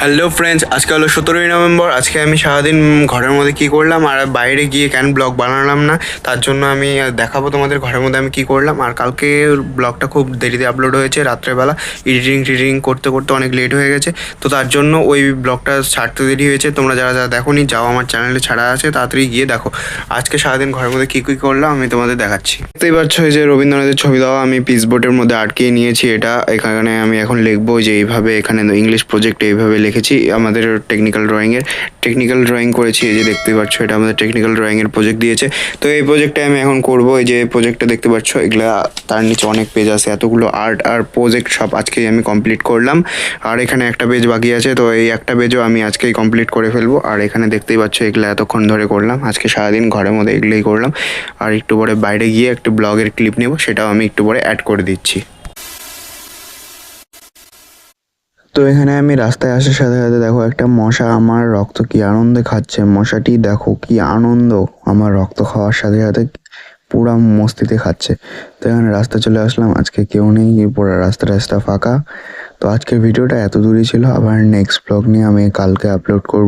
Hello friends, আজকে হলো 17ই November. আজকে আমি সারাদিন ঘরের মধ্যে কী করলাম আর বাইরে গিয়ে কেন ব্লগ বানালাম না, তার জন্য আমি দেখাবো তোমাদের ঘরের মধ্যে আমি কী করলাম। আর কালকে ব্লগটা খুব দেরিতে আপলোড হয়েছে, রাত্রেবেলা এডিটিং করতে করতে অনেক লেট হয়ে গেছে, তো তার জন্য ওই ব্লগটা ছাড়তে দেরি হয়েছে। তোমরা যারা যারা দেখোনি, যাও আমার চ্যানেলে ছাড়া আছে, তাড়াতাড়ি গিয়ে দেখো। আজকে সারাদিন ঘরের মধ্যে কী কী করলাম আমি তোমাদের দেখাচ্ছি। দেখতেই পাচ্ছ এই যে রবীন্দ্রনাথের ছবি দেওয়া আমি পিসবোর্ডের মধ্যে আটকিয়ে নিয়েছি। এটা এখানে আমি এখন লিখবো যে এইভাবে, এখানে ইংলিশ প্রজেক্ট এইভাবে লিখেছি। আমাদের টেকনিক্যাল ড্রয়িং করেছি, এই যে দেখতে পাচ্ছ এটা আমাদের টেকনিক্যাল ড্রয়িংয়ের প্রজেক্ট দিয়েছে। তো এই প্রজেক্টটা আমি এখন করব। এই যে প্রজেক্টটা দেখতে পাচ্ছ, এগুলা তার নিচে অনেক পেজ আছে, এতগুলো আর্ট আর প্রজেক্ট সব আজকেই আমি কমপ্লিট করলাম। আর এখানে একটা পেজ বাকি আছে, তো এই একটা পেজও আমি আজকেই কমপ্লিট করে ফেলবো। আর এখানে দেখতেই পাচ্ছ এগুলো এতক্ষণ ধরে করলাম, আজকে সারাদিন ঘরের মধ্যে এগুলোই করলাম। আর একটু পরে বাইরে গিয়ে একটু ব্লগের ক্লিপ নেব, সেটাও আমি একটু পরে অ্যাড করে দিচ্ছি। তো এখানে আমি রাস্তায় আসার সাথে সাথে দেখো একটা মশা আমার রক্ত কি আনন্দে খাচ্ছে। মশাটি দেখো কি আনন্দ, আমার রক্ত খাওয়ার সাথে সাথে পুরা মস্তিতে খাচ্ছে। তো এখানে রাস্তা চলে আসলাম, আজকে কেউ নেই, পুরো রাস্তা ফাঁকা। তো আজকের ভিডিওটা এত দূরই ছিল, আবার নেক্সট ব্লগ নিয়ে আমি কালকে আপলোড করব।